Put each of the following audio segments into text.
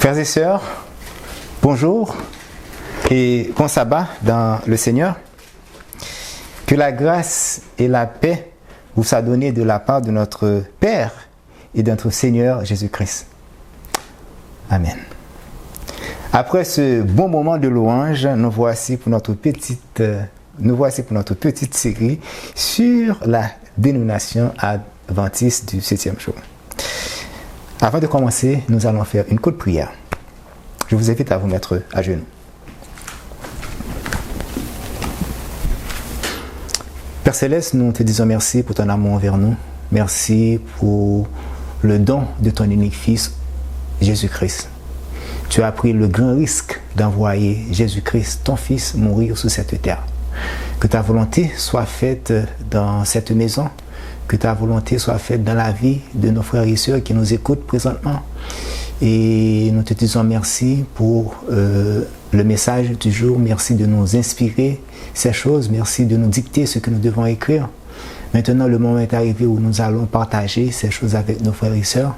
Frères et sœurs, bonjour et bon sabbat dans le Seigneur. Que la grâce et la paix vous soient données de la part de notre Père et de notre Seigneur Jésus-Christ. Amen. Après ce bon moment de louange, nous voici pour notre petite série sur la dénomination adventiste du 7e jour. Avant de commencer, nous allons faire une courte prière. Je vous invite à vous mettre à genoux. Père Céleste, nous te disons merci pour ton amour envers nous. Merci pour le don de ton unique Fils, Jésus-Christ. Tu as pris le grand risque d'envoyer Jésus-Christ, ton Fils, mourir sur cette terre. Que ta volonté soit faite dans cette maison, que ta volonté soit faite dans la vie de nos frères et sœurs qui nous écoutent présentement. Et nous te disons merci pour le message du jour. Merci de nous inspirer ces choses. Merci de nous dicter ce que nous devons écrire. Maintenant, le moment est arrivé où nous allons partager ces choses avec nos frères et sœurs.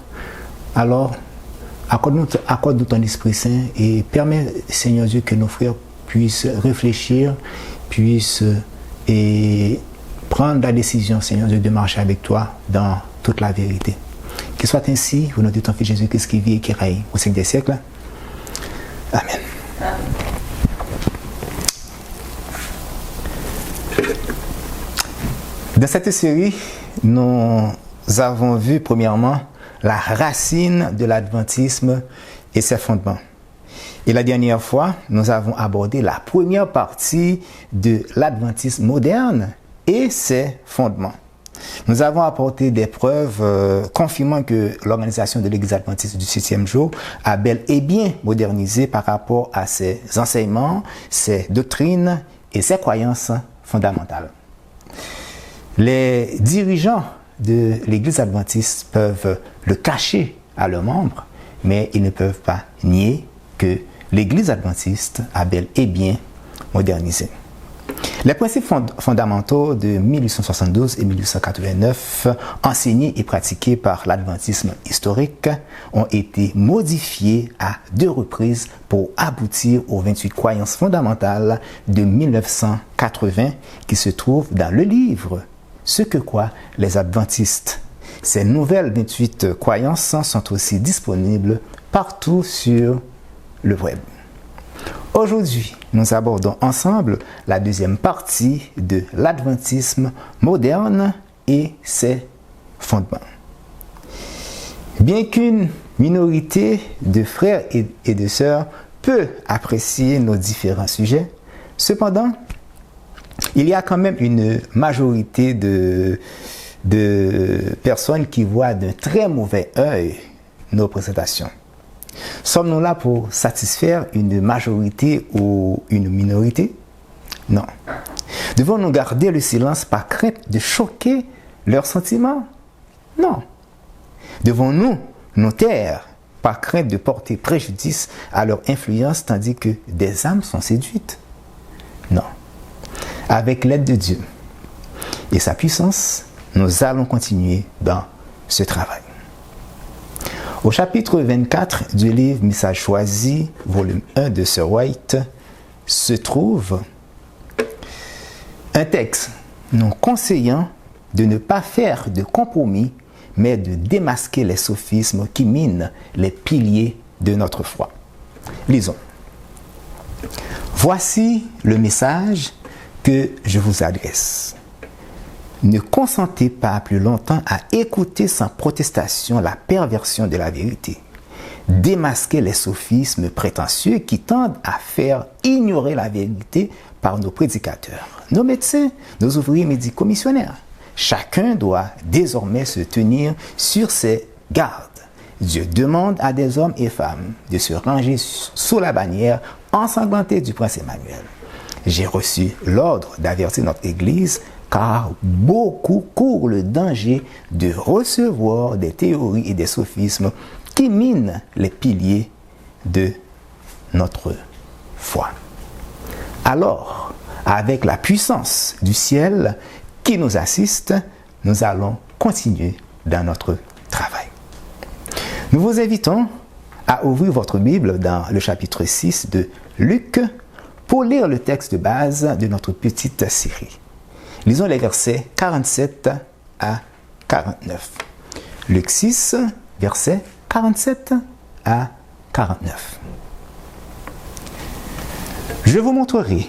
Alors, accorde-nous ton Esprit Saint et permets, Seigneur Dieu, que nos frères puissent réfléchir, puissent prendre la décision, Seigneur Dieu, de marcher avec toi dans toute la vérité. Qu'il soit ainsi, au nom de ton Fils Jésus-Christ qui vit et qui règne au siècle des siècles. Amen. Dans cette série, nous avons vu premièrement la racine de l'adventisme et ses fondements. Et la dernière fois, nous avons abordé la première partie de l'adventisme moderne et ses fondements. Nous avons apporté des preuves confirmant que l'organisation de l'Église adventiste du 7e jour a bel et bien modernisé par rapport à ses enseignements, ses doctrines et ses croyances fondamentales. Les dirigeants de l'Église adventiste peuvent le cacher à leurs membres, mais ils ne peuvent pas nier que l'Église adventiste a bel et bien modernisé. Les principes fondamentaux de 1872 et 1889, enseignés et pratiqués par l'adventisme historique, ont été modifiés à 2 reprises pour aboutir aux 28 croyances fondamentales de 1980 qui se trouvent dans le livre « Ce que croient les adventistes ». Ces nouvelles 28 croyances sont aussi disponibles partout sur le web. Aujourd'hui, nous abordons ensemble la deuxième partie de l'adventisme moderne et ses fondements. Bien qu'une minorité de frères et de sœurs peut apprécier nos différents sujets, cependant, il y a quand même une majorité de personnes qui voient d'un très mauvais œil nos présentations. Sommes-nous là pour satisfaire une majorité ou une minorité? Non. Devons-nous garder le silence par crainte de choquer leurs sentiments? Non. Devons-nous nous taire par crainte de porter préjudice à leur influence tandis que des âmes sont séduites? Non. Avec l'aide de Dieu et sa puissance, nous allons continuer dans ce travail. Au chapitre 24 du livre Message choisi, volume 1 de Sir White, se trouve un texte nous conseillant de ne pas faire de compromis, mais de démasquer les sophismes qui minent les piliers de notre foi. Lisons. Voici le message que je vous adresse. Ne consentez pas plus longtemps à écouter sans protestation la perversion de la vérité. Démasquez les sophismes prétentieux qui tendent à faire ignorer la vérité par nos prédicateurs, nos médecins, nos ouvriers médico-missionnaires. Chacun doit désormais se tenir sur ses gardes. Dieu demande à des hommes et femmes de se ranger sous la bannière ensanglantée du prince Emmanuel. J'ai reçu l'ordre d'avertir notre Église car beaucoup courent le danger de recevoir des théories et des sophismes qui minent les piliers de notre foi. Alors, avec la puissance du ciel qui nous assiste, nous allons continuer dans notre travail. Nous vous invitons à ouvrir votre Bible dans le chapitre 6 de Luc pour lire le texte de base de notre petite série. Lisons les versets 47 à 49. Luc 6, versets 47 à 49. Je vous montrerai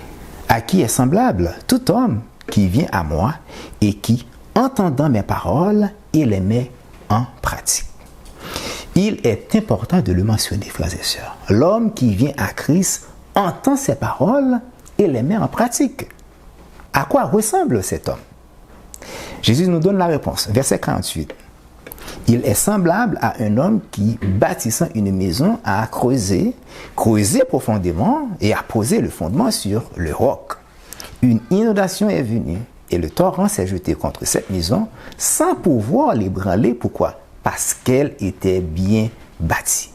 à qui est semblable tout homme qui vient à moi et qui, entendant mes paroles, il les met en pratique. Il est important de le mentionner, frères et sœurs. L'homme qui vient à Christ entend ses paroles et les met en pratique. À quoi ressemble cet homme? Jésus nous donne la réponse. Verset 48. Il est semblable à un homme qui, bâtissant une maison, a creusé profondément et a posé le fondement sur le roc. Une inondation est venue et le torrent s'est jeté contre cette maison sans pouvoir l'ébranler. Pourquoi? Parce qu'elle était bien bâtie.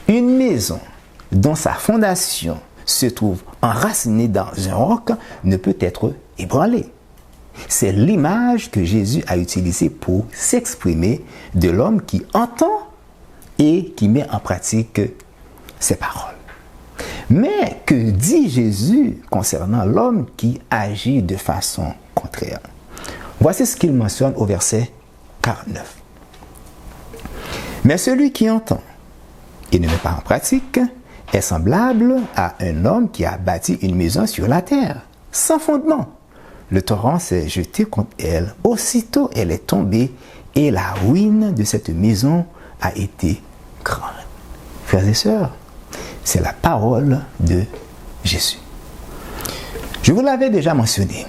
Une maison dont sa fondation se trouve enracinée dans un roc ne peut être ébranlée. C'est l'image que Jésus a utilisée pour s'exprimer de l'homme qui entend et qui met en pratique ses paroles. Mais que dit Jésus concernant l'homme qui agit de façon contraire? Voici ce qu'il mentionne au verset 49. Mais celui qui entend et ne met pas en pratique est semblable à un homme qui a bâti une maison sur la terre, sans fondement. Le torrent s'est jeté contre elle. Aussitôt, elle est tombée et la ruine de cette maison a été grande. Frères et sœurs, c'est la parole de Jésus. Je vous l'avais déjà mentionné.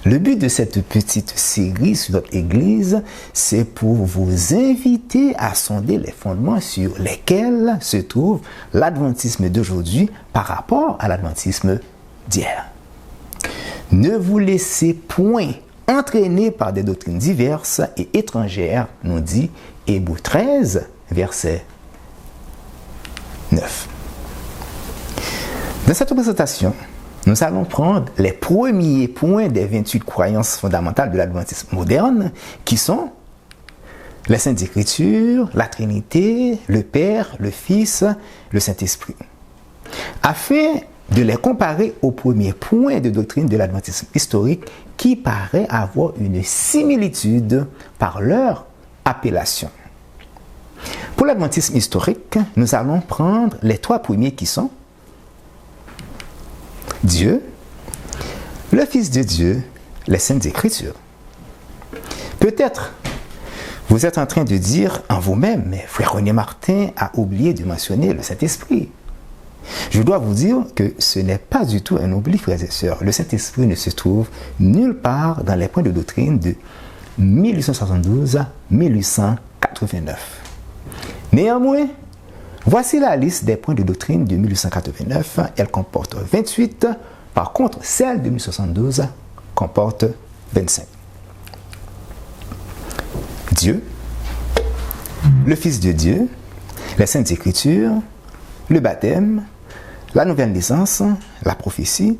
Le but de cette petite série sur notre Église, c'est pour vous inviter à sonder les fondements sur lesquels se trouve l'adventisme d'aujourd'hui par rapport à l'adventisme d'hier. Ne vous laissez point entraîner par des doctrines diverses et étrangères, nous dit Hébreux 13, verset 9. Dans cette présentation, nous allons prendre les premiers points des 28 croyances fondamentales de l'adventisme moderne, qui sont les Saintes Écritures, la Trinité, le Père, le Fils, le Saint-Esprit. Afin de les comparer aux premiers points de doctrine de l'adventisme historique qui paraît avoir une similitude par leur appellation. Pour l'adventisme historique, nous allons prendre les trois premiers qui sont Dieu, le Fils de Dieu, les Saintes Écritures. Peut-être vous êtes en train de dire en vous-même, mais frère René Martin a oublié de mentionner le Saint-Esprit. Je dois vous dire que ce n'est pas du tout un oubli, frères et sœurs. Le Saint-Esprit ne se trouve nulle part dans les points de doctrine de 1872 à 1889. Néanmoins, voici la liste des points de doctrine de 1889. Elle comporte 28. Par contre, celle de 1872 comporte 25. Dieu, le Fils de Dieu, les Saintes Écritures, le baptême, la nouvelle naissance, la prophétie,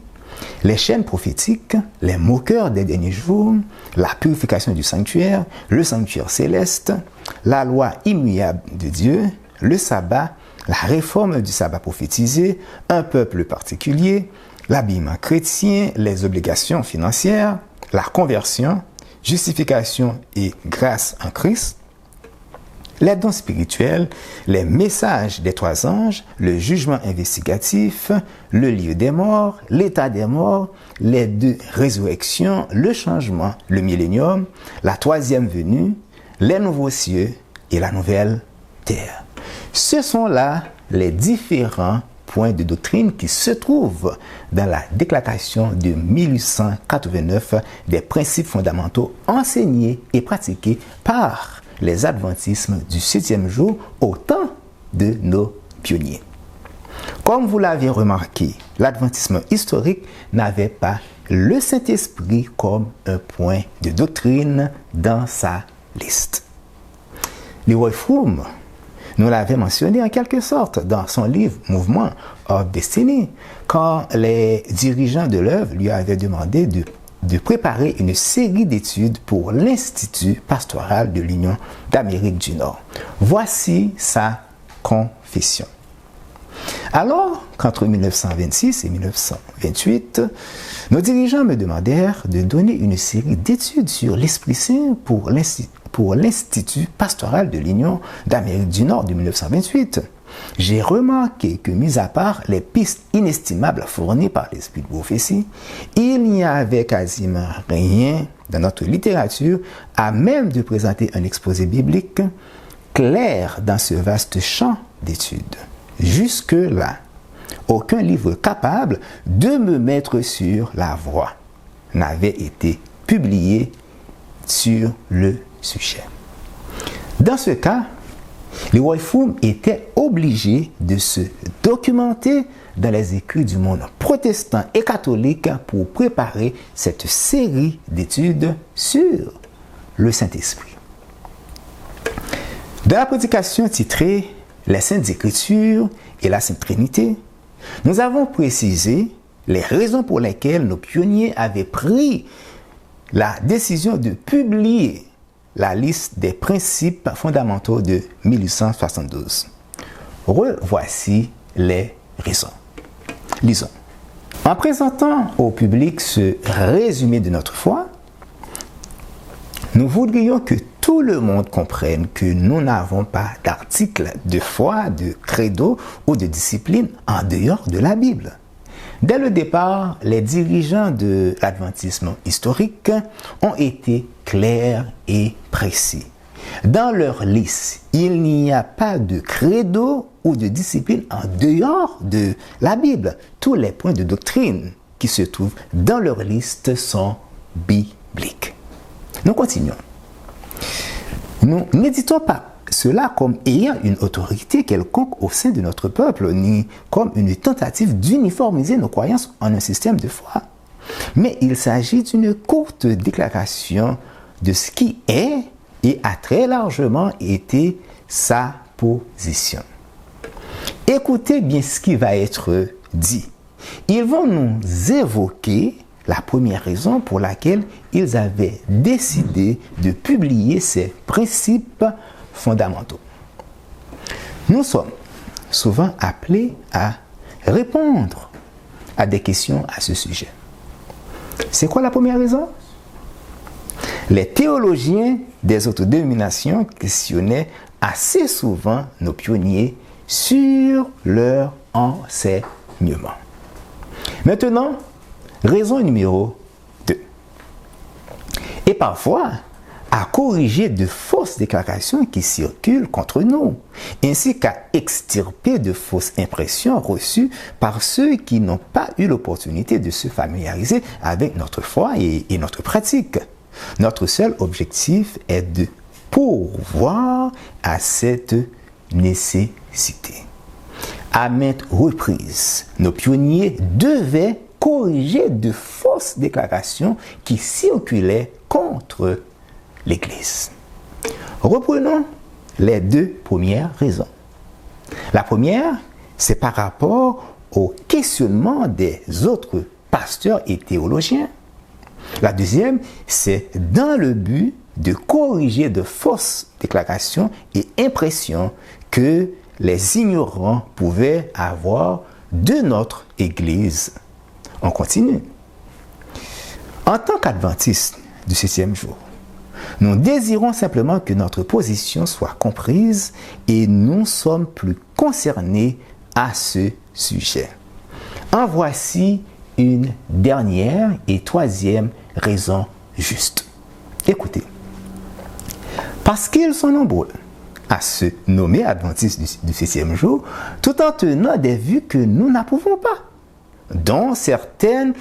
les chaînes prophétiques, les moqueurs des derniers jours, la purification du sanctuaire, le sanctuaire céleste, la loi immuable de Dieu, le sabbat, la réforme du sabbat prophétisé, un peuple particulier, l'habillement chrétien, les obligations financières, la conversion, justification et grâce en Christ, les dons spirituels, les messages des trois anges, le jugement investigatif, le lieu des morts, l'état des morts, les deux résurrections, le changement, le millénium, la troisième venue, les nouveaux cieux et la nouvelle terre. Ce sont là les différents points de doctrine qui se trouvent dans la déclaration de 1889 des principes fondamentaux enseignés et pratiqués par les adventismes du 7e jour au temps de nos pionniers. Comme vous l'avez remarqué, l'adventisme historique n'avait pas le Saint-Esprit comme un point de doctrine dans sa liste. Leroy Froom nous l'avait mentionné en quelque sorte dans son livre Movement of Destiny, quand les dirigeants de l'œuvre lui avaient demandé de préparer une série d'études pour l'Institut pastoral de l'Union d'Amérique du Nord. Voici sa confession. Alors qu'entre 1926 et 1928, nos dirigeants me demandèrent de donner une série d'études sur l'Esprit Saint pour l'Institut pastoral de l'Union d'Amérique du Nord de 1928, j'ai remarqué que, mis à part les pistes inestimables fournies par l'Esprit de prophétie, il n'y avait quasiment rien dans notre littérature à même de présenter un exposé biblique clair dans ce vaste champ d'études. Jusque-là, aucun livre capable de me mettre sur la voie n'avait été publié sur le sujet. Dans ce cas, les Waifoum étaient obligés de se documenter dans les écrits du monde protestant et catholique pour préparer cette série d'études sur le Saint-Esprit. Dans la prédication titrée « Les Saintes Écritures et la Sainte Trinité », nous avons précisé les raisons pour lesquelles nos pionniers avaient pris la décision de publier la liste des principes fondamentaux de 1872. Revoici les raisons. Lisons. En présentant au public ce résumé de notre foi, nous voudrions que tout le monde comprenne que nous n'avons pas d'article de foi, de credo ou de discipline en dehors de la Bible. Dès le départ, les dirigeants de l'adventisme historique ont été clairs et précis. Dans leur liste, il n'y a pas de credo ou de discipline en dehors de la Bible. Tous les points de doctrine qui se trouvent dans leur liste sont bibliques. Nous continuons. Nous n'éditons pas cela comme ayant une autorité quelconque au sein de notre peuple, ni comme une tentative d'uniformiser nos croyances en un système de foi. Mais il s'agit d'une courte déclaration de ce qui est et a très largement été sa position. Écoutez bien ce qui va être dit. Ils vont nous évoquer la première raison pour laquelle ils avaient décidé de publier ces principes fondamentaux. Nous sommes souvent appelés à répondre à des questions à ce sujet. C'est quoi la première raison? Les théologiens des autres dénominations questionnaient assez souvent nos pionniers sur leur enseignement. Maintenant, raison numéro 2. Et parfois, à corriger de fausses déclarations qui circulent contre nous, ainsi qu'à extirper de fausses impressions reçues par ceux qui n'ont pas eu l'opportunité de se familiariser avec notre foi et notre pratique. Notre seul objectif est de pourvoir à cette nécessité. À maintes reprises, nos pionniers devaient corriger de fausses déclarations qui circulaient contre l'Église. Reprenons les deux premières raisons. La première, c'est par rapport au questionnement des autres pasteurs et théologiens. La deuxième, c'est dans le but de corriger de fausses déclarations et impressions que les ignorants pouvaient avoir de notre Église. On continue. En tant qu'adventistes du 7e jour, nous désirons simplement que notre position soit comprise et nous sommes plus concernés à ce sujet. En voici une dernière et troisième raison juste. Écoutez, parce qu'ils sont nombreux à se nommer adventistes du 7e jour, tout en tenant des vues que nous n'approuvons pas, dont certaines,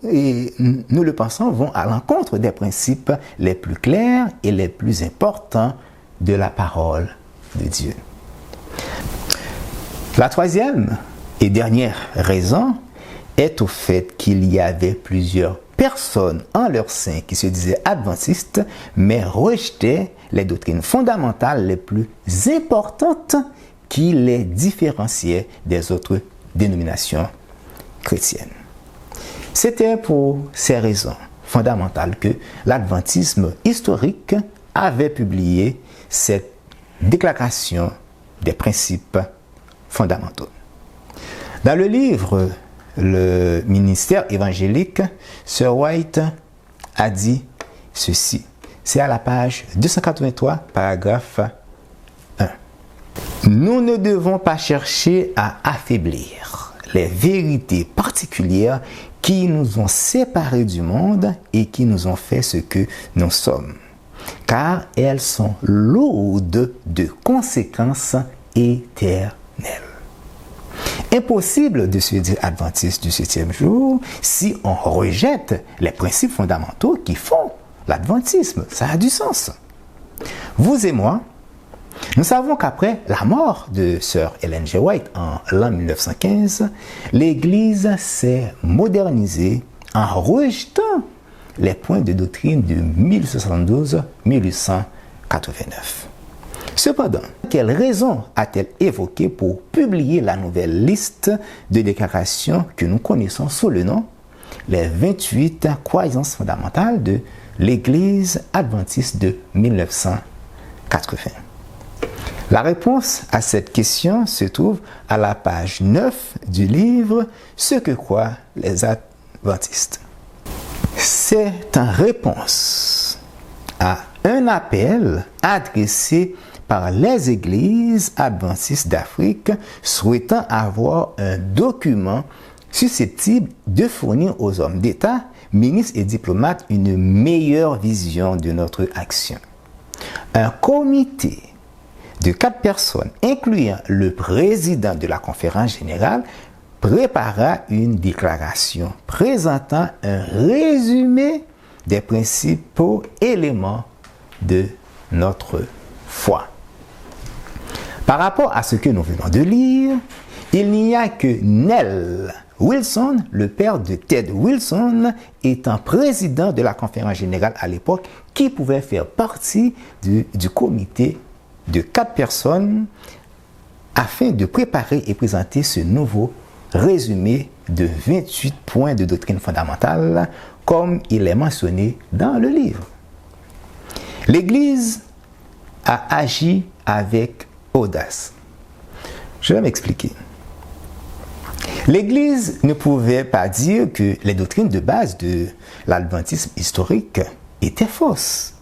nous le pensons, vont à l'encontre des principes les plus clairs et les plus importants de la parole de Dieu. La troisième et dernière raison est au fait qu'il y avait plusieurs personnes en leur sein qui se disaient adventistes, mais rejetaient les doctrines fondamentales les plus importantes qui les différenciaient des autres dénominations chrétiennes. C'était pour ces raisons fondamentales que l'adventisme historique avait publié cette déclaration des principes fondamentaux. Dans le livre Le ministère évangélique, Sir White a dit ceci. C'est à la page 283, paragraphe 1. Nous ne devons pas chercher à affaiblir les vérités particulières qui nous ont séparés du monde et qui nous ont fait ce que nous sommes, car elles sont lourdes de conséquences éternelles. Impossible de se dire adventiste du 7e jour si on rejette les principes fondamentaux qui font l'adventisme. Ça a du sens. Vous et moi, nous savons qu'après la mort de Sir Ellen G. White en l'an 1915, l'Église s'est modernisée en rejetant les points de doctrine de 1872-1889. Cependant, quelle raison a-t-elle évoquée pour publier la nouvelle liste de déclarations que nous connaissons sous le nom les 28 croyances fondamentales de l'Église adventiste de 1980? La réponse à cette question se trouve à la page 9 du livre « Ce que croient les adventistes ». C'est en réponse à un appel adressé par les églises adventistes d'Afrique souhaitant avoir un document susceptible de fournir aux hommes d'État, ministres et diplomates une meilleure vision de notre action. Un comité de 4 personnes, incluant le président de la conférence générale, prépara une déclaration présentant un résumé des principaux éléments de notre foi. Par rapport à ce que nous venons de lire, il n'y a que Nell Wilson, le père de Ted Wilson, étant président de la conférence générale à l'époque, qui pouvait faire partie du comité de 4 personnes afin de préparer et présenter ce nouveau résumé de 28 points de doctrine fondamentale, comme il est mentionné dans le livre. L'Église a agi avec audace. Je vais m'expliquer. L'Église ne pouvait pas dire que les doctrines de base de l'adventisme historique étaient fausses.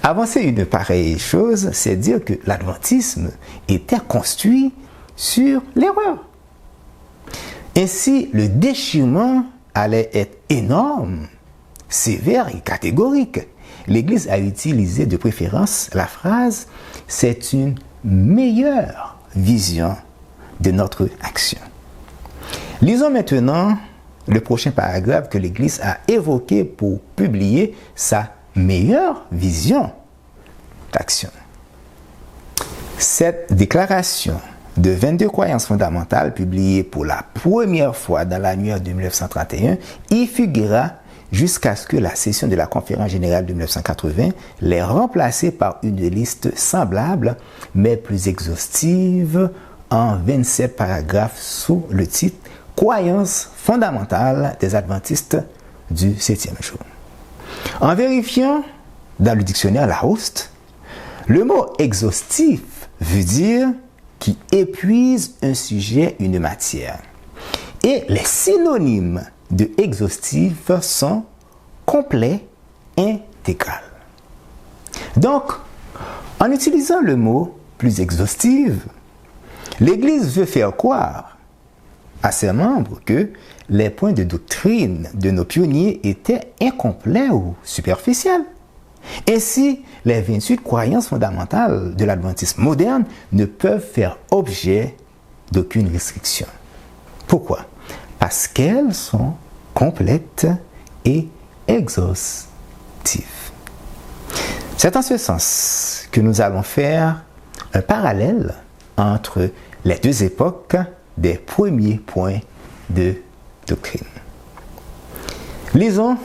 Avancer une pareille chose, c'est dire que l'adventisme était construit sur l'erreur. Ainsi, le déchirement allait être énorme, sévère et catégorique. L'Église a utilisé de préférence la phrase « c'est une meilleure vision de notre action ». Lisons maintenant le prochain paragraphe que l'Église a évoqué pour publier sa meilleure vision d'action. Cette déclaration de 22 croyances fondamentales publiée pour la première fois dans l'annuaire de 1931 y figura jusqu'à ce que la session de la conférence générale de 1980 l'ait remplacée par une liste semblable mais plus exhaustive en 27 paragraphes sous le titre « Croyances fondamentales des adventistes du 7e jour ». En vérifiant dans le dictionnaire Larousse, le mot exhaustif veut dire qui épuise un sujet, une matière. Et les synonymes de exhaustif sont complet, intégral. Donc, en utilisant le mot plus exhaustif, l'Église veut faire croire à ses membres que les points de doctrine de nos pionniers étaient incomplets ou superficiels. Ainsi, les 28 croyances fondamentales de l'adventisme moderne ne peuvent faire objet d'aucune restriction. Pourquoi? Parce qu'elles sont complètes et exhaustives. C'est en ce sens que nous allons faire un parallèle entre les deux époques des premiers points de doctrine. Lisons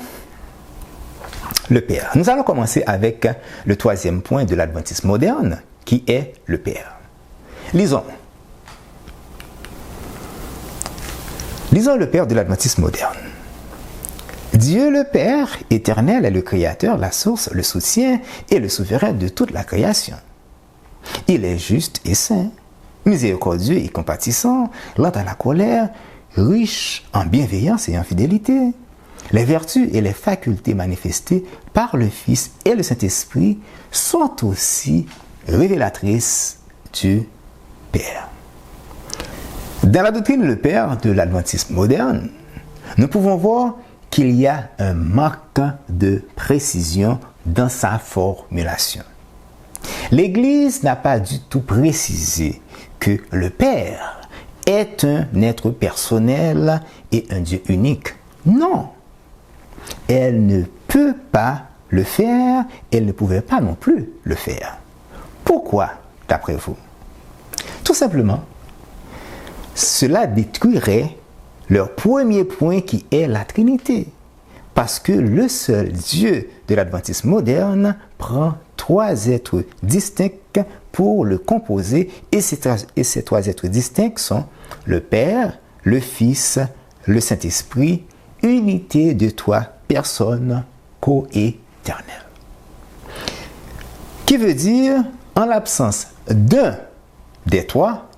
le Père. Nous allons commencer avec le 3e point de l'adventisme moderne, qui est le Père. Lisons. Lisons le Père de l'adventisme moderne. Dieu le Père éternel est le Créateur, la source, le soutien et le souverain de toute la création. Il est juste et saint, miséricordieux et compatissant, lent à la colère, riche en bienveillance et en fidélité. Les vertus et les facultés manifestées par le Fils et le Saint-Esprit sont aussi révélatrices du Père. Dans la doctrine Le Père de l'adventisme moderne, nous pouvons voir qu'il y a un manque de précision dans sa formulation. L'Église n'a pas du tout précisé que le Père est un être personnel et un Dieu unique. Non, elle ne peut pas le faire, elle ne pouvait pas non plus le faire. Pourquoi, d'après vous? Tout simplement, cela détruirait leur premier point qui est la Trinité. Parce que le seul Dieu de l'adventisme moderne prend trois êtres distincts pour le composer, et ces trois êtres distincts sont le Père, le Fils, le Saint-Esprit, unité de trois personnes coéternelles. Qui veut dire, en l'absence d'un des trois,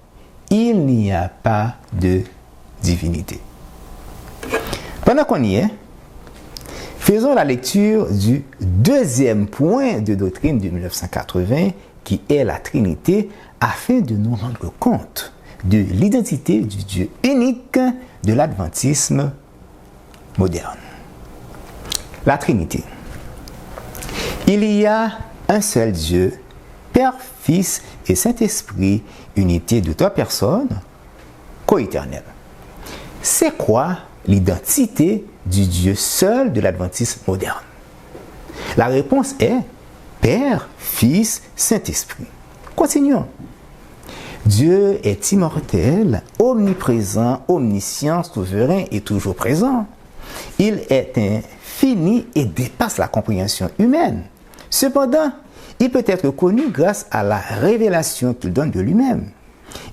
il n'y a pas de divinité. Pendant qu'on y est, faisons la lecture du deuxième point de doctrine de 1980, qui est la Trinité, afin de nous rendre compte de l'identité du Dieu unique de l'adventisme moderne. La Trinité. Il y a un seul Dieu, Père, Fils et Saint-Esprit, unité de trois personnes, coéternelles. C'est quoi l'identité du Dieu seul de l'adventisme moderne? La réponse est Père, Fils, Saint-Esprit. Continuons. Dieu est immortel, omniprésent, omniscient, souverain et toujours présent. Il est infini et dépasse la compréhension humaine. Cependant, il peut être connu grâce à la révélation qu'il donne de lui-même.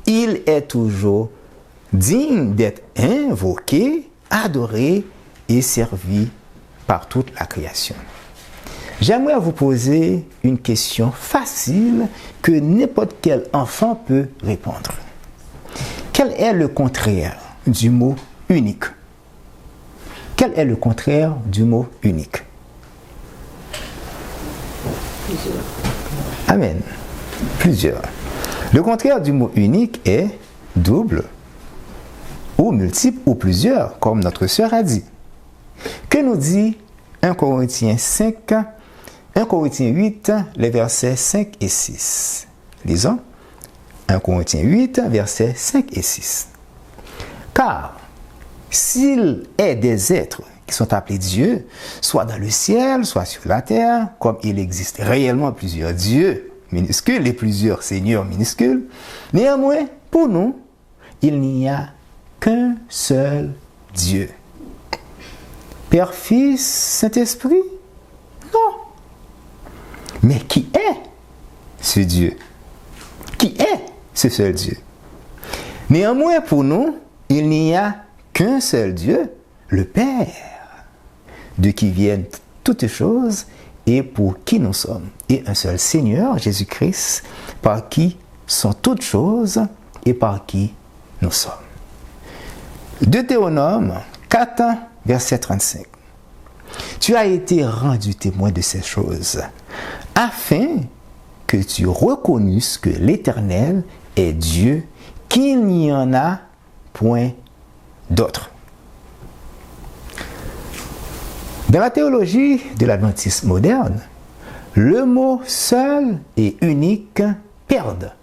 Il est toujours digne d'être invoqué, adoré et servi par toute la création. J'aimerais vous poser une question facile que n'importe quel enfant peut répondre. Quel est le contraire du mot unique? Quel est le contraire du mot unique? Plusieurs. Amen. Plusieurs. Le contraire du mot unique est double, ou multiple, ou plusieurs, comme notre sœur a dit. Que nous dit 1 Corinthiens 5, 1 Corinthiens 8, les versets 5 et 6. Lisons. 1 Corinthiens 8, versets 5 et 6. Car s'il est des êtres qui sont appelés dieux, soit dans le ciel, soit sur la terre, comme il existe réellement plusieurs dieux minuscules et plusieurs seigneurs minuscules, néanmoins, pour nous, il n'y a qu'un seul Dieu. Père, Fils, Saint-Esprit? Non. Mais qui est ce Dieu? Qui est ce seul Dieu? Néanmoins, pour nous, il n'y a qu'un seul Dieu, le Père, de qui viennent toutes choses et pour qui nous sommes, et un seul Seigneur, Jésus-Christ, par qui sont toutes choses et par qui nous sommes. Deutéronome 4, verset 35. Tu as été rendu témoin de ces choses, afin que tu reconnusses que l'Éternel est Dieu, qu'il n'y en a point d'autre. Dans la théologie de l'adventisme moderne, le mot seul et unique perdent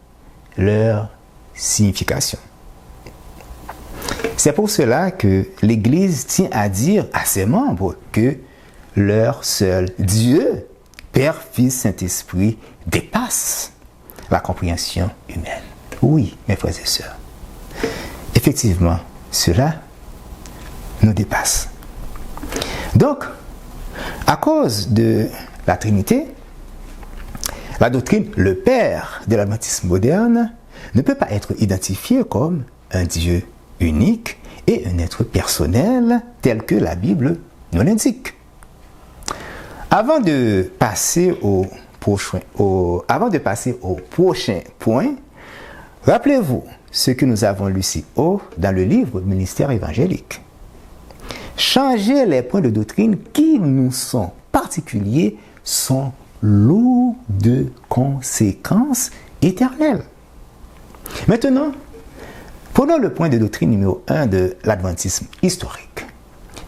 leur signification. C'est pour cela que l'Église tient à dire à ses membres que leur seul Dieu, Père, Fils, Saint-Esprit, dépasse la compréhension humaine. Oui, mes frères et sœurs, effectivement, cela nous dépasse. Donc, à cause de la Trinité, la doctrine, le Père de l'adventisme moderne, ne peut pas être identifié comme un Dieu unique et un être personnel tel que la Bible nous l'indique. Avant de passer au avant de passer au prochain point, rappelez-vous ce que nous avons lu si haut dans le livre Ministère évangélique. Changer les points de doctrine qui nous sont particuliers sont lourds de conséquences éternelles. Maintenant, prenons le point de doctrine numéro 1 de l'adventisme historique.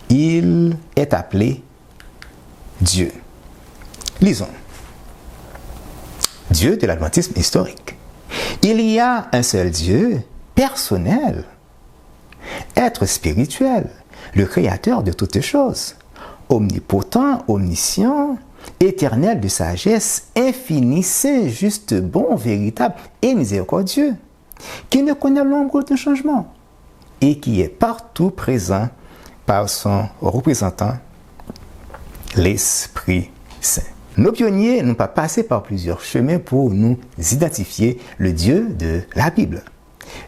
Il est appelé Dieu. Lisons. Dieu de l'adventisme historique. Il y a un seul Dieu, personnel, être spirituel, le créateur de toutes choses, omnipotent, omniscient, éternel de sagesse, infini, saint, juste, bon, véritable et miséricordieux, qui ne connaît l'ombre de changement et qui est partout présent par son représentant, l'Esprit Saint. Nos pionniers n'ont pas passé par plusieurs chemins pour nous identifier le Dieu de la Bible.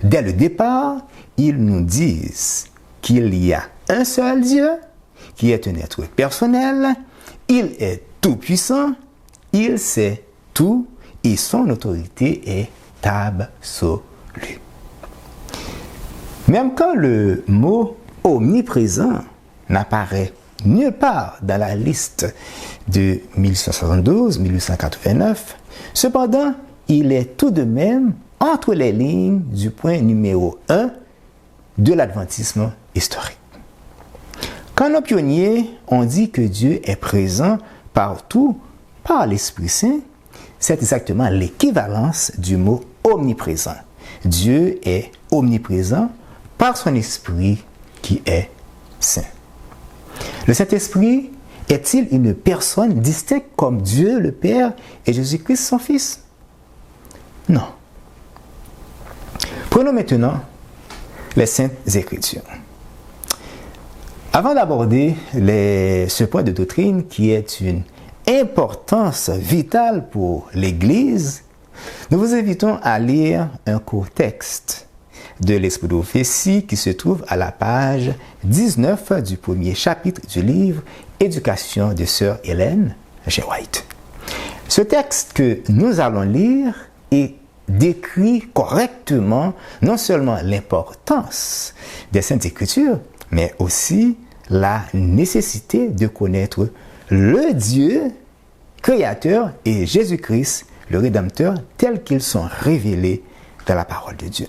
Dès le départ, ils nous disent qu'il y a un seul Dieu, qui est un être personnel, il est tout-puissant, il sait tout et son autorité est absolue. Même quand le mot omniprésent n'apparaît nulle part dans la liste de 1872-1889, cependant, il est tout de même entre les lignes du point numéro 1 de l'adventisme historique. Quand nos pionniers ont dit que Dieu est présent partout par l'Esprit Saint, c'est exactement l'équivalence du mot omniprésent. Dieu est omniprésent par son Esprit qui est saint. Le Saint-Esprit est-il une personne distincte comme Dieu le Père et Jésus-Christ son Fils? Non. Prenons maintenant les Saintes Écritures. Avant d'aborder ce point de doctrine qui est une importance vitale pour l'Église, nous vous invitons à lire un court texte de l'Esprit de prophétie qui se trouve à la page 19 du premier chapitre du livre Éducation de Sœur Ellen G. White. Ce texte que nous allons lire décrit correctement non seulement l'importance des Saintes Écritures, mais aussi la nécessité de connaître le Dieu créateur et Jésus-Christ, le Rédempteur, tels qu'ils sont révélés dans la parole de Dieu.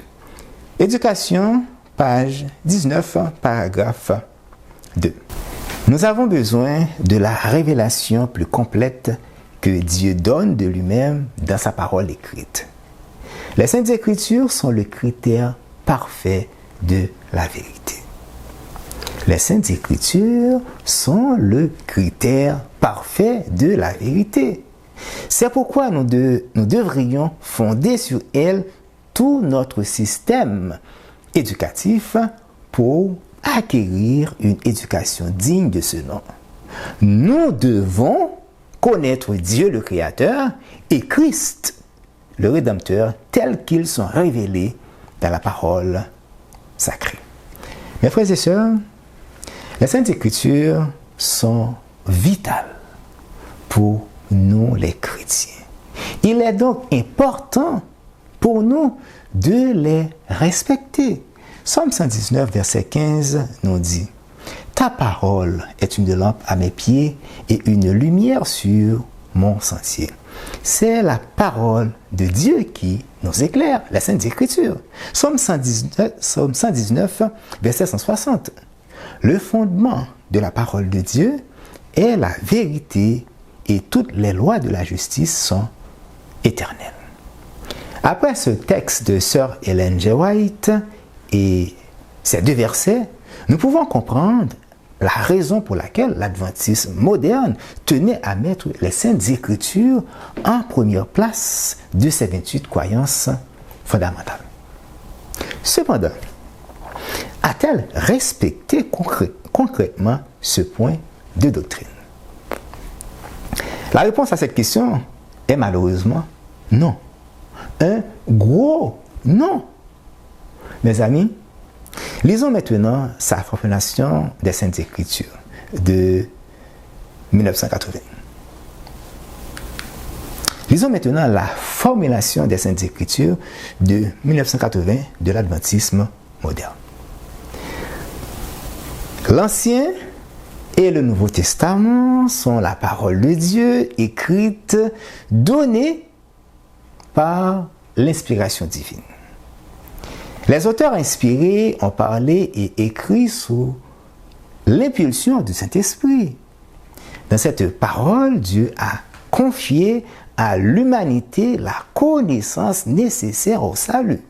Éducation, page 19, paragraphe 2. Nous avons besoin de la révélation plus complète que Dieu donne de lui-même dans sa parole écrite. Les Saintes Écritures sont le critère parfait de la vérité. Les Saintes Écritures sont le critère parfait de la vérité. C'est pourquoi nous devrions fonder sur elles tout notre système éducatif pour acquérir une éducation digne de ce nom. Nous devons connaître Dieu le Créateur et Christ le Rédempteur tels qu'ils sont révélés dans la parole sacrée. Mes frères et sœurs, les Saintes Écritures sont vitales pour nous les chrétiens. Il est donc important pour nous de les respecter. Psaume 119, verset 15 nous dit « Ta parole est une lampe à mes pieds et une lumière sur mon sentier. » C'est la parole de Dieu qui nous éclaire, la Sainte Écriture. Psaume 119, verset 160. Le fondement de la parole de Dieu est la vérité et toutes les lois de la justice sont éternelles. Après ce texte de Sœur Ellen G. White et ces deux versets, nous pouvons comprendre la raison pour laquelle l'adventisme moderne tenait à mettre les Saintes Écritures en première place de ces 28 croyances fondamentales. Cependant, a-t-elle respecté concrètement ce point de doctrine? La réponse à cette question est malheureusement non. Un gros non. Mes amis, lisons maintenant sa formulation des Saintes Écritures de 1980. Lisons maintenant la formulation des Saintes Écritures de 1980 de l'adventisme moderne. L'Ancien et le Nouveau Testament sont la parole de Dieu écrite, donnée par l'inspiration divine. Les auteurs inspirés ont parlé et écrit sous l'impulsion du Saint-Esprit. Dans cette parole, Dieu a confié à l'humanité la connaissance nécessaire au salut.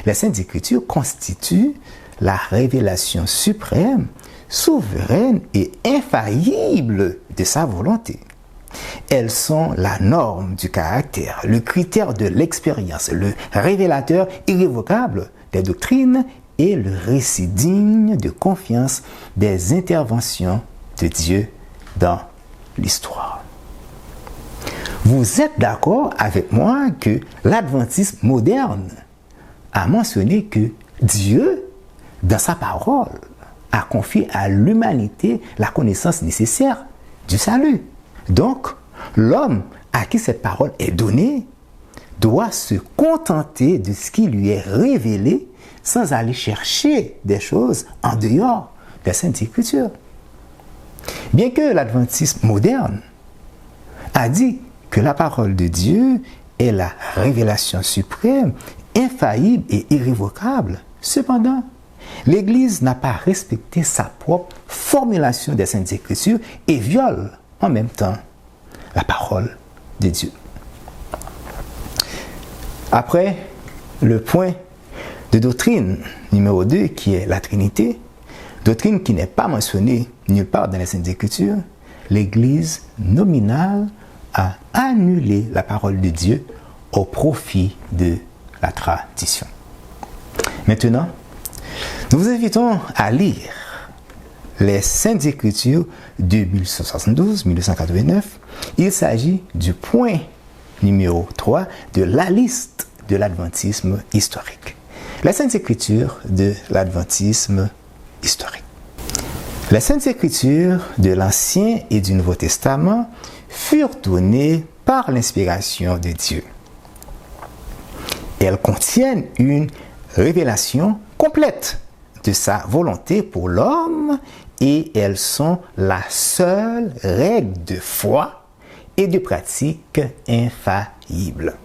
Les Saintes Écritures constituent la révélation suprême, souveraine et infaillible de sa volonté. Elles sont la norme du caractère, le critère de l'expérience, le révélateur irrévocable des doctrines et le récit digne de confiance des interventions de Dieu dans l'histoire. Vous êtes d'accord avec moi que l'adventisme moderne a mentionné que Dieu, dans sa parole, a confié à l'humanité la connaissance nécessaire du salut. Donc, l'homme à qui cette parole est donnée doit se contenter de ce qui lui est révélé sans aller chercher des choses en dehors des Saintes Écritures. Bien que l'adventisme moderne a dit que la parole de Dieu est la révélation suprême, infaillible et irrévocable, cependant, l'Église n'a pas respecté sa propre formulation des Saintes Écritures et viole en même temps la parole de Dieu. Après le point de doctrine numéro 2 qui est la Trinité, doctrine qui n'est pas mentionnée nulle part dans les Saintes Écritures, l'Église nominale a annulé la parole de Dieu au profit de la tradition. Maintenant, nous vous invitons à lire les Saintes Écritures de 1872-1989. Il s'agit du point numéro 3 de la liste de l'adventisme historique. Les Saintes Écritures de l'adventisme historique. Les Saintes Écritures de l'Ancien et du Nouveau Testament furent données par l'inspiration de Dieu. Elles contiennent une révélation complète de sa volonté pour l'homme et elles sont la seule règle de foi et de pratique infaillible.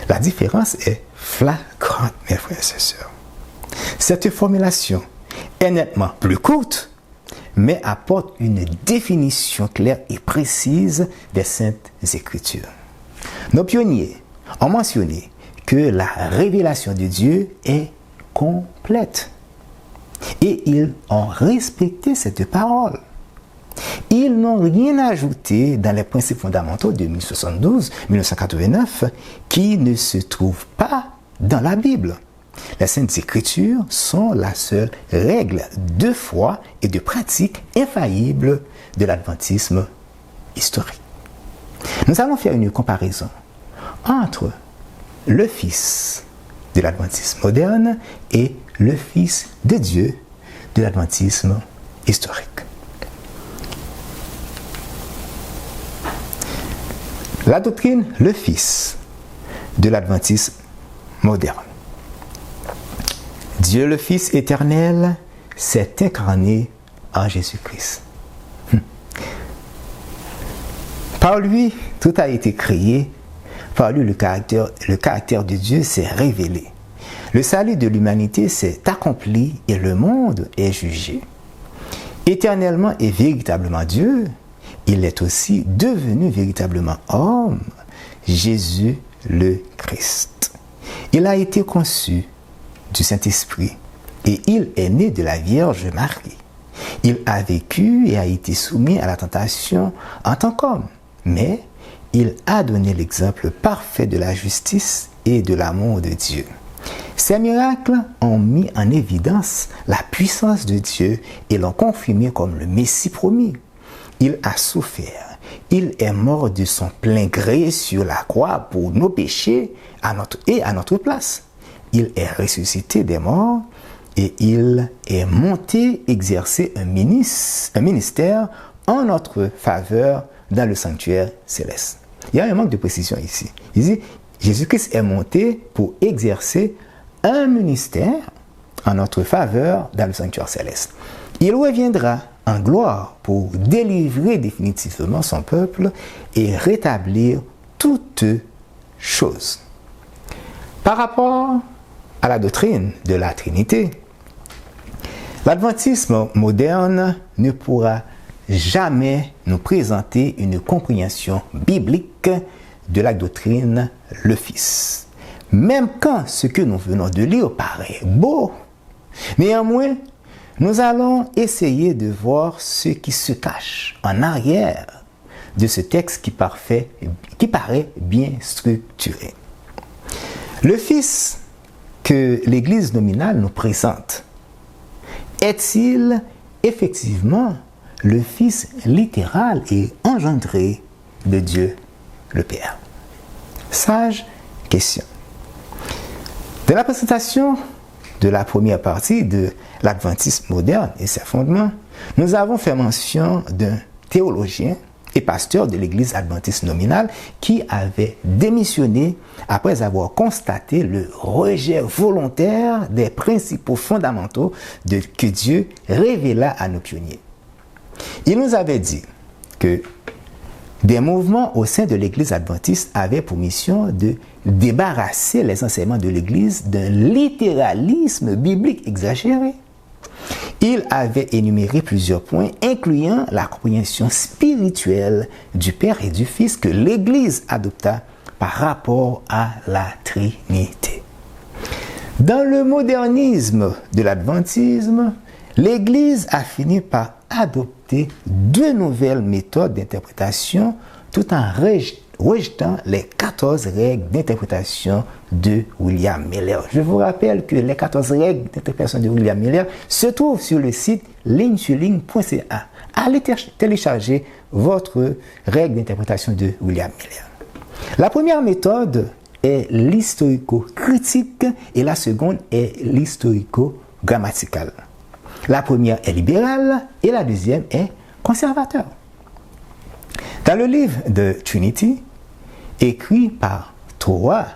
La différence est flagrante, mes frères et sœurs. Cette formulation est nettement plus courte, mais apporte une définition claire et précise des Saintes Écritures. Nos pionniers ont mentionné que la révélation de Dieu est complète. Et ils ont respecté cette parole. Ils n'ont rien ajouté dans les principes fondamentaux de 1972-1989 qui ne se trouvent pas dans la Bible. Les Saintes Écritures sont la seule règle de foi et de pratique infaillible de l'adventisme historique. Nous allons faire une comparaison entre le Fils de l'adventisme moderne et le Fils de Dieu de l'adventisme historique. La doctrine, le Fils de l'adventisme moderne. Dieu le Fils éternel s'est incarné en Jésus-Christ. Par lui, tout a été créé. Par lui, le caractère de Dieu s'est révélé. Le salut de l'humanité s'est accompli et le monde est jugé. Éternellement et véritablement Dieu, il est aussi devenu véritablement homme, Jésus le Christ. Il a été conçu du Saint-Esprit et il est né de la Vierge Marie. Il a vécu et a été soumis à la tentation en tant qu'homme, mais il a donné l'exemple parfait de la justice et de l'amour de Dieu. Ces miracles ont mis en évidence la puissance de Dieu et l'ont confirmé comme le Messie promis. Il a souffert. Il est mort de son plein gré sur la croix pour nos péchés à notre place. Il est ressuscité des morts et il est monté exercer un ministère en notre faveur dans le sanctuaire céleste. Il y a un manque de précision ici. Il dit, Jésus-Christ est monté pour exercer un ministère en notre faveur dans le sanctuaire céleste. Il reviendra en gloire pour délivrer définitivement son peuple et rétablir toutes choses. Par rapport à la doctrine de la Trinité, l'adventisme moderne ne pourra jamais nous présenter une compréhension biblique de la doctrine le Fils. Même quand ce que nous venons de lire paraît beau, néanmoins, nous allons essayer de voir ce qui se cache en arrière de ce texte qui paraît bien structuré. Le Fils que l'Église nominale nous présente, est-il effectivement le Fils littéral et engendré de Dieu le Père? Sage question. Dans la présentation de la première partie de l'adventisme moderne et ses fondements, nous avons fait mention d'un théologien et pasteur de l'Église adventiste nominale qui avait démissionné après avoir constaté le rejet volontaire des principaux fondamentaux que Dieu révéla à nos pionniers. Il nous avait dit que des mouvements au sein de l'Église adventiste avaient pour mission de débarrasser les enseignements de l'Église d'un littéralisme biblique exagéré. Il avait énuméré plusieurs points, incluant la compréhension spirituelle du Père et du Fils que l'Église adopta par rapport à la Trinité. Dans le modernisme de l'adventisme, l'Église a fini par adopter deux nouvelles méthodes d'interprétation tout en rejetant les 14 règles d'interprétation de William Miller. Je vous rappelle que les 14 règles d'interprétation de William Miller se trouvent sur le site lignesurligne.ca. Allez télécharger votre règle d'interprétation de William Miller. La première méthode est l'historico-critique et la seconde est l'historico-grammaticale. La première est libérale et la deuxième est conservateur. Dans le livre de Trinity, écrit par trois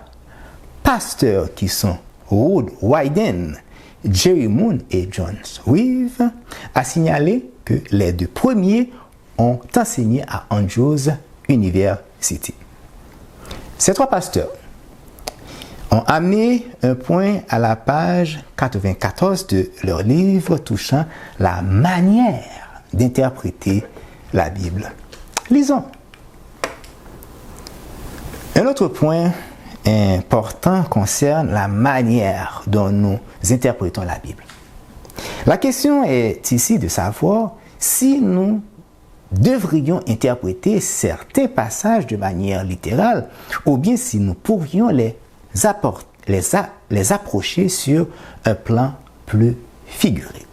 pasteurs qui sont Ruth Wyden, Jerry Moon et John Swift, a signalé que les deux premiers ont enseigné à Andrews University. Ces trois pasteurs ont amené un point à la page 94 de leur livre touchant la manière d'interpréter la Bible. Lisons. Un autre point important concerne la manière dont nous interprétons la Bible. La question est ici de savoir si nous devrions interpréter certains passages de manière littérale ou bien si nous pourrions les approcher sur un plan plus figuré.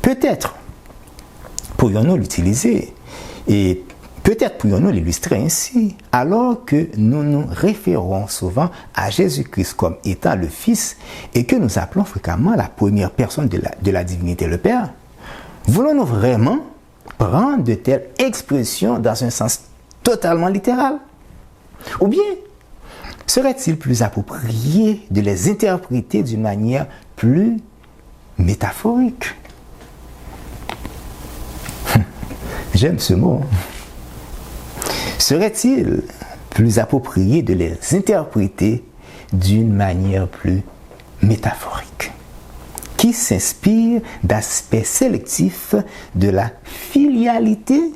Peut-être pourrions-nous l'utiliser et peut-être pourrions-nous l'illustrer ainsi, alors que nous nous référons souvent à Jésus-Christ comme étant le Fils et que nous appelons fréquemment la première personne de la divinité, le Père. Voulons-nous vraiment prendre de telles expressions dans un sens totalement littéral? Ou bien serait-il plus approprié de les interpréter d'une manière plus métaphorique? J'aime ce mot. Serait-il plus approprié de les interpréter d'une manière plus métaphorique, qui s'inspire d'aspects sélectifs de la filialité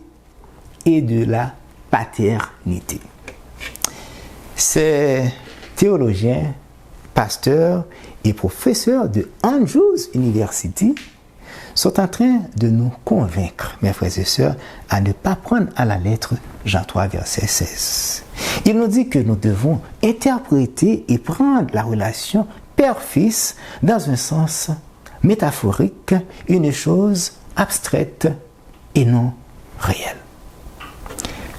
et de la paternité? Ces théologiens, pasteurs et professeurs de Andrews University sont en train de nous convaincre, mes frères et sœurs, à ne pas prendre à la lettre Jean 3, verset 16. Il nous dit que nous devons interpréter et prendre la relation père-fils dans un sens métaphorique, une chose abstraite et non réelle.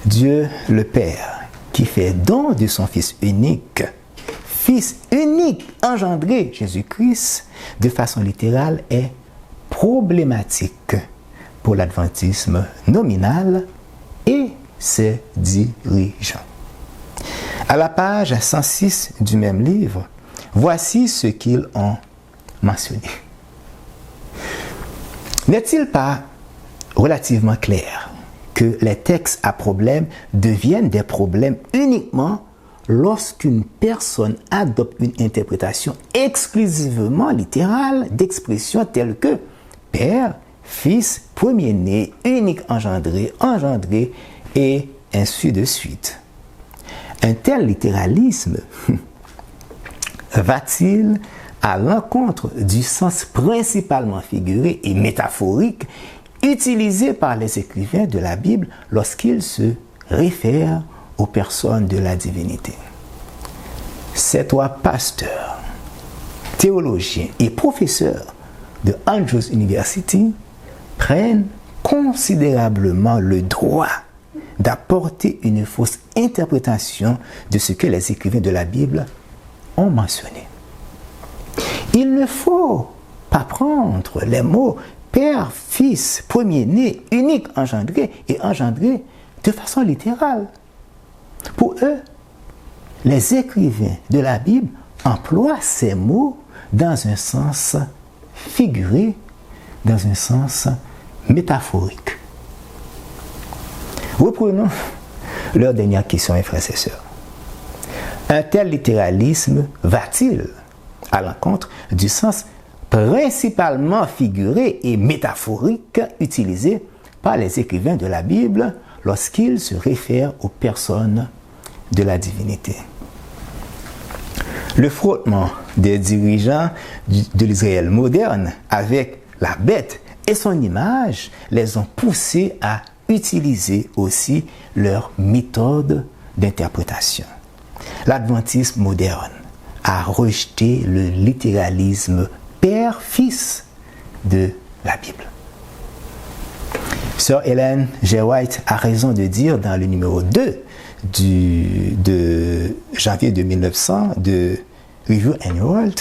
Dieu le Père, qui fait don de son Fils unique engendré, Jésus-Christ, de façon littérale, est problématique pour l'adventisme nominal et ses dirigeants. À la page 106 du même livre, voici ce qu'ils ont mentionné. N'est-il pas relativement clair que les textes à problème deviennent des problèmes uniquement lorsqu'une personne adopte une interprétation exclusivement littérale d'expressions telles que Père, Fils, premier-né, unique engendré, engendré, et ainsi de suite. Un tel littéralisme va-t-il à l'encontre du sens principalement figuré et métaphorique utilisé par les écrivains de la Bible lorsqu'ils se réfèrent aux personnes de la divinité? Ces trois pasteurs, théologiens et professeurs de Andrews University prennent considérablement le droit d'apporter une fausse interprétation de ce que les écrivains de la Bible ont mentionné. Il ne faut pas prendre les mots Père, Fils, premier-né, unique engendré et engendré de façon littérale. Pour eux, les écrivains de la Bible emploient ces mots dans un sens figuré, dans un sens métaphorique. Reprenons leur dernière question, mes frères et sœurs. Un tel littéralisme va-t-il à l'encontre du sens principalement figuré et métaphorique utilisé par les écrivains de la Bible lorsqu'ils se réfèrent aux personnes de la divinité? Le frottement des dirigeants de l'Israël moderne avec la bête et son image les ont poussés à utiliser aussi leur méthode d'interprétation. L'adventisme moderne a rejeté le littéralisme Père-Fils de la Bible. Sir Ellen G. White a raison de dire dans le numéro 2 de janvier 1900 de Review and World,